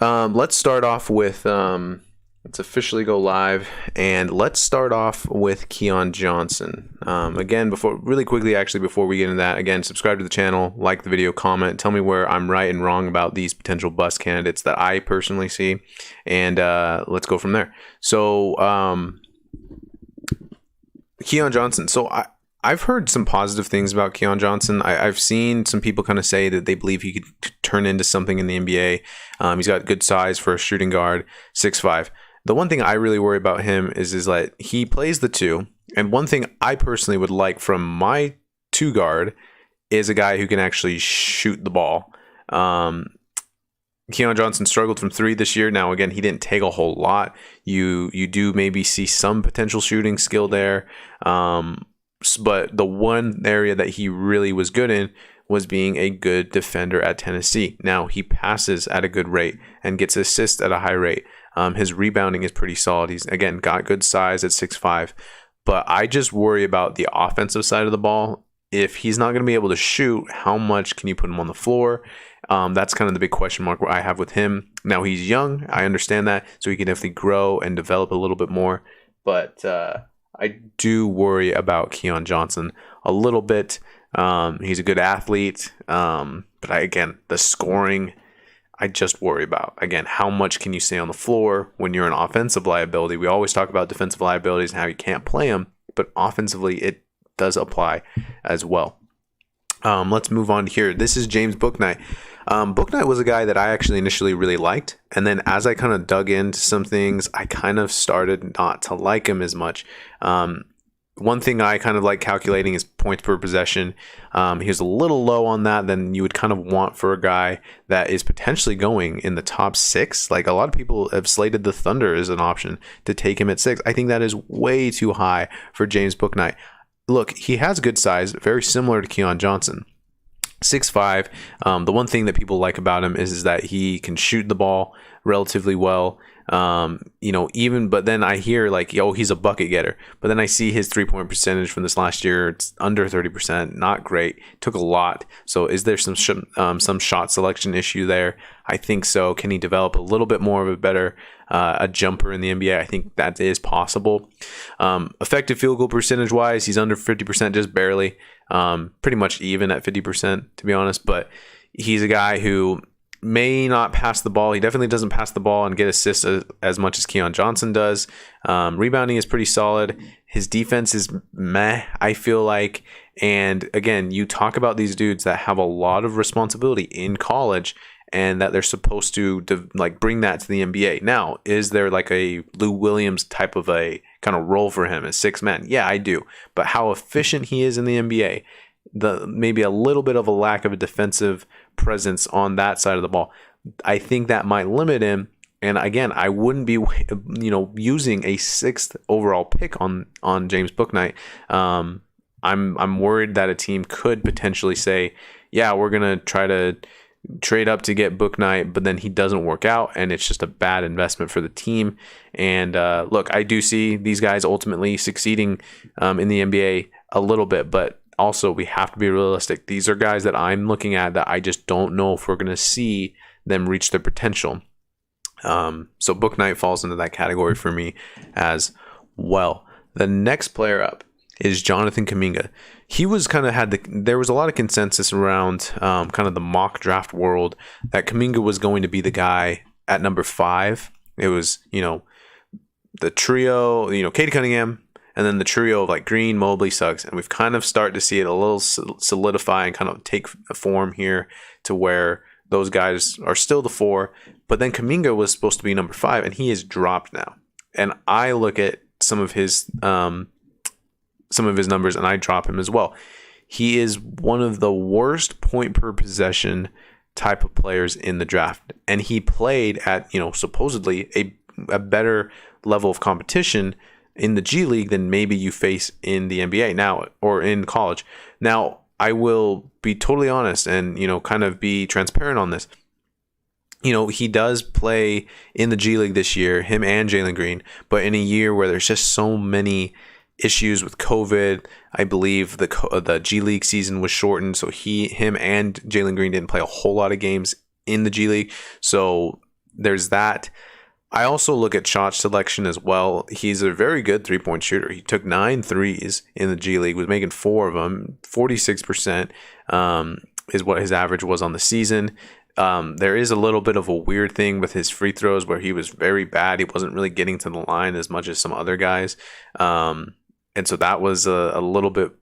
Let's start off with let's officially go live, and let's start off with Keon Johnson. Again, really quickly, before we get into that, again, subscribe to the channel, like the video, comment, tell me where I'm right and wrong about these potential bust candidates that I personally see, and let's go from there. So, Keon Johnson. So I've heard some positive things about Keon Johnson. I've seen some people kind of say that they believe he could turn into something in the NBA. He's got good size for a shooting guard, 6'5". The one thing I really worry about him is that he plays the two. And one thing I personally would like from my two guard is a guy who can actually shoot the ball. Keon Johnson struggled from three this year. Now, again, he didn't take a whole lot. You do maybe see some potential shooting skill there. But the one area that he really was good in was being a good defender at Tennessee. Now, he passes at a good rate and gets assists at a high rate. His rebounding is pretty solid. He's, again, got good size at 6'5". But I just worry about the offensive side of the ball. If he's not going to be able to shoot, how much can you put him on the floor? That's kind of the big question mark I have with him. Now, he's young. I understand that. So he can definitely grow and develop a little bit more. But I do worry about Keon Johnson a little bit. He's a good athlete. But the scoring, I just worry about. Again, how much can you stay on the floor when you're an offensive liability? We always talk about defensive liabilities and how you can't play them. But offensively, it does apply as well. Let's move on here. This is James Bouknight. Bouknight was a guy that I actually initially really liked. And then as I kind of dug into some things, I kind of started not to like him as much. One thing I kind of like calculating is points per possession. He was a little low on that than you would kind of want for a guy that is potentially going in the top 6. Like, a lot of people have slated the Thunder as an option to take him at 6. I think that is way too high for James Bouknight. Look, he has good size, very similar to Keon Johnson. 6'5". The one thing that people like about him is that he can shoot the ball relatively well. But then I hear like, he's a bucket getter. But then I see his 3-point percentage from this last year. It's under 30%, not great. Took a lot. So is there some shot selection issue there? I think so. Can he develop a little bit more of a better a jumper in the NBA? I think that is possible. Effective field goal percentage wise, he's under 50%, just barely. Pretty much even at 50%, to be honest. But he's a guy who may not pass the ball. He definitely doesn't pass the ball and get assists as much as Keon Johnson does. Rebounding is pretty solid. His defense is meh, I feel like. And again, you talk about these dudes that have a lot of responsibility in college and that they're supposed to bring that to the NBA. Now, is there like a Lou Williams type of a kind of role for him as 6 man? Yeah, I do. But how efficient he is in the NBA, maybe a little bit of a lack of a defensive presence on that side of the ball, I think that might limit him. And again, I wouldn't be using a 6th overall pick on James Bouknight. I'm worried that a team could potentially say, yeah, we're gonna try to trade up to get Bouknight, but then he doesn't work out and it's just a bad investment for the team. And look, I do see these guys ultimately succeeding in the NBA a little bit, but also we have to be realistic. These are guys that I'm looking at that I just don't know if we're going to see them reach their potential. So Bouknight falls into that category for me as well. The next player up is Jonathan Kuminga. He was kind of there was a lot of consensus around kind of the mock draft world that Kuminga was going to be the guy at number 5. It was, the trio, Cade Cunningham, and then the trio of like Green, Mobley, Suggs. And we've kind of started to see it a little solidify and kind of take a form here to where those guys are still the 4. But then Kuminga was supposed to be number 5, and he is dropped now. And I look at some of his numbers and I drop him as well. He is one of the worst point per possession type of players in the draft. And he played at, supposedly a better level of competition in the G League than maybe you face in the NBA now or in college. Now, I will be totally honest and, kind of be transparent on this. He does play in the G League this year, him and Jalen Green, but in a year where there's just so many issues with COVID. I believe the G League season was shortened, so him and Jalen Green didn't play a whole lot of games in the G League. So there's that. I also look at shot selection as well. He's a very good 3-point shooter. He took 9 threes in the G League, was making 4 of them. 46% is what his average was on the season. There is a little bit of a weird thing with his free throws where he was very bad. He wasn't really getting to the line as much as some other guys. And so that was a little bit,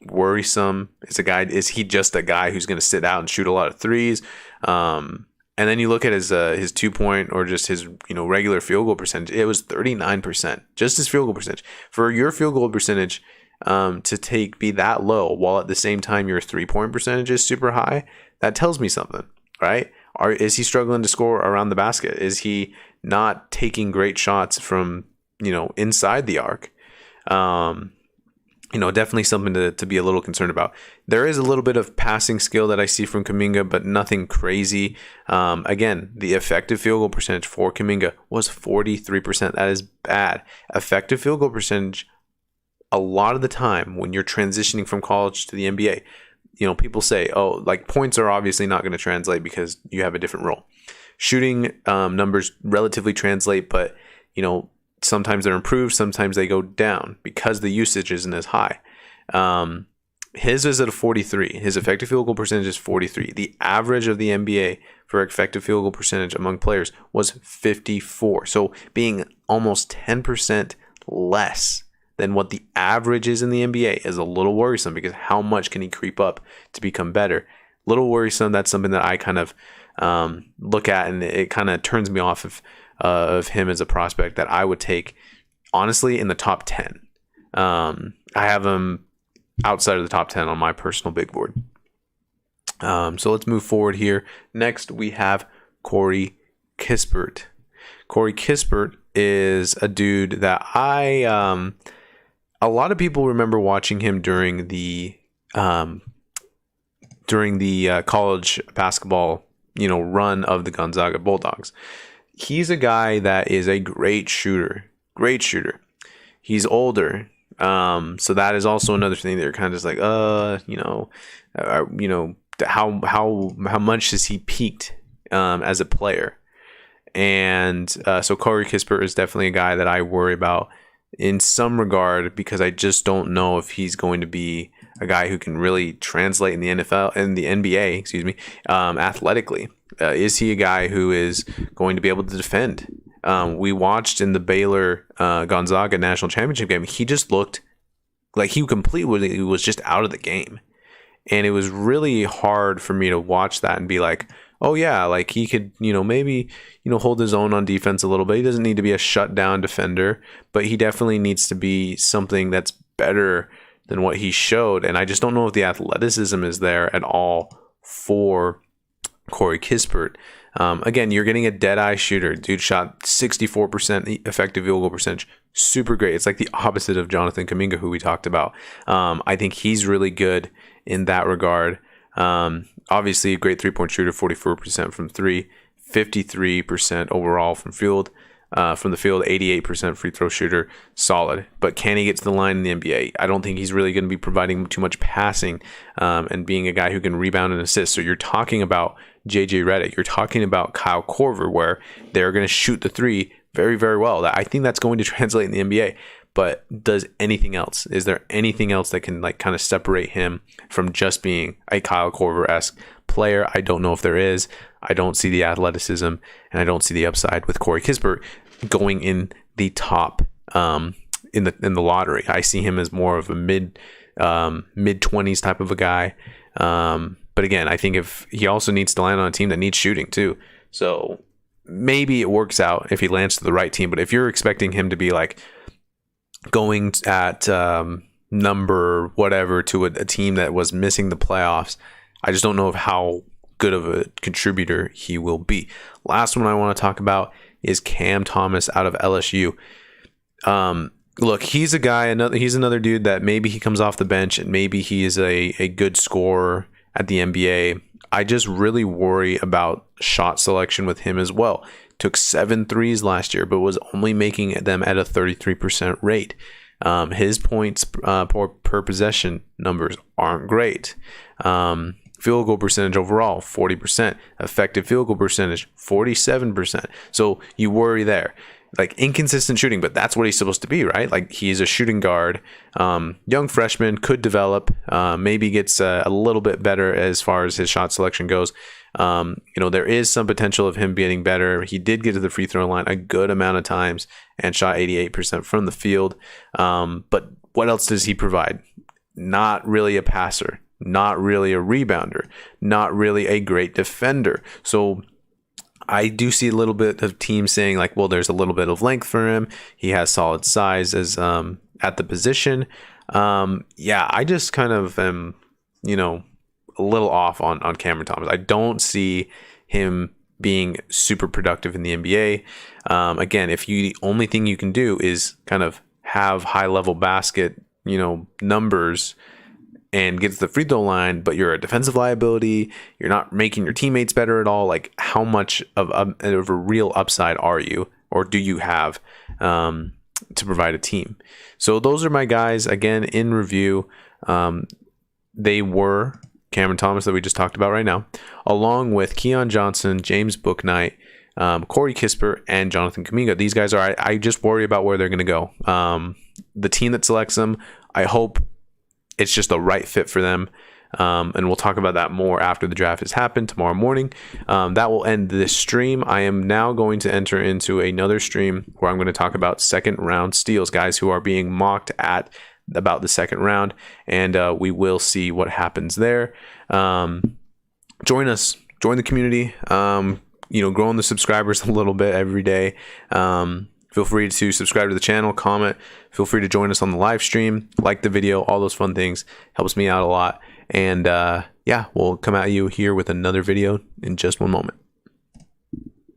worrisome. Is he just a guy who's going to sit out and shoot a lot of threes? And then you look at his 2-point or just his regular field goal percentage. It was 39%, just his field goal percentage. For your field goal percentage to be that low while at the same time your 3-point percentage is super high, that tells me something, right? Is he struggling to score around the basket? Is he not taking great shots from inside the arc? Definitely something to be a little concerned about. There is a little bit of passing skill that I see from Kuminga, but nothing crazy. Again, the effective field goal percentage for Kuminga was 43%. That is bad. Effective field goal percentage, a lot of the time when you're transitioning from college to the NBA, people say, points are obviously not going to translate because you have a different role. Shooting numbers relatively translate, but, sometimes they're improved, sometimes they go down because the usage isn't as high. His is at a 43. His effective field goal percentage is 43. The average of the NBA for effective field goal percentage among players was 54. So being almost 10% less than what the average is in the NBA is a little worrisome, because how much can he creep up to become better? Little worrisome. That's something that I kind of look at, and it kind of turns me off of him as a prospect that I would take, honestly, in the top 10. I have him outside of the top 10 on my personal big board. So let's move forward here. Next, we have Corey Kispert. Corey Kispert is a dude that a lot of people remember watching him during the college basketball, run of the Gonzaga Bulldogs. He's a guy that is a great shooter. He's older. So that is also another thing that you're kind of just like, how much has he peaked as a player? And so Corey Kispert is definitely a guy that I worry about in some regard, because I just don't know if he's going to be a guy who can really translate in the NBA, athletically. Is he a guy who is going to be able to defend? We watched in the Baylor Gonzaga national championship game. He just looked like he completely was just out of the game. And it was really hard for me to watch that and be like, oh yeah, like he could, maybe, hold his own on defense a little bit. He doesn't need to be a shutdown defender, but he definitely needs to be something that's better than what he showed. And I just don't know if the athleticism is there at all for Corey Kispert. Again, you're getting a dead-eye shooter. Dude shot 64% effective field goal percentage. Super great. It's like the opposite of Jonathan Kuminga, who we talked about. I think he's really good in that regard. Obviously, a great 3-point shooter, 44% from 3, 53% overall from the field, 88% free throw shooter, solid. But can he get to the line in the NBA? I don't think he's really going to be providing too much passing and being a guy who can rebound and assist. So you're talking about JJ Redick, you're talking about Kyle Korver, where they're going to shoot the 3 very, very well. I think that's going to translate in the NBA. But does anything else? Is there anything else that can kind of separate him from just being a Kyle Korver-esque player? I don't know if there is. I don't see the athleticism, and I don't see the upside with Corey Kispert going in the top in the lottery. I see him as more of a mid 20s type of a guy. But again, I think if he also needs to land on a team that needs shooting too. So maybe it works out if he lands to the right team. But if you're expecting him to be like going at number whatever to a team that was missing the playoffs, I just don't know of how good of a contributor he will be. Last one I want to talk about is Cam Thomas out of LSU. Look, he's a guy, he's another dude that maybe he comes off the bench and maybe he is a good scorer at the NBA. I just really worry about shot selection with him as well. Took 7 threes last year, but was only making them at a 33% rate. His points per possession numbers aren't great. Field goal percentage overall, 40%. Effective field goal percentage, 47%. So you worry there. Like inconsistent shooting, but that's what he's supposed to be, right? Like he's a shooting guard, young freshman, could develop, maybe gets a little bit better as far as his shot selection goes. There is some potential of him getting better. He did get to the free throw line a good amount of times and shot 88% from the field. But what else does he provide? Not really a passer, not really a rebounder, not really a great defender. So I do see a little bit of teams saying like, well, there's a little bit of length for him. He has solid size as at the position. I just kind of am, a little off on Cameron Thomas. I don't see him being super productive in the NBA. Again, if the only thing you can do is kind of have high level basket, numbers and get to the free throw line, but you're a defensive liability, you're not making your teammates better at all. Like how much of a real upside are you, or do you have to provide a team? So those are my guys. Again, in review, they were Cameron Thomas that we just talked about right now, along with Keon Johnson, James Bouknight, Corey Kispert, and Jonathan Kuminga. These guys are, I just worry about where they're going to go. The team that selects them, I hope it's just the right fit for them. And we'll talk about that more after the draft has happened tomorrow morning. That will end this stream. I am now going to enter into another stream where I'm going to talk about second round steals, guys who are being mocked at about the second round, and we will see what happens there. Join us, join the community, growing the subscribers a little bit every day. Feel free to subscribe to the channel, comment, feel free to join us on the live stream, like the video, all those fun things. Helps me out a lot. And we'll come at you here with another video in just one moment.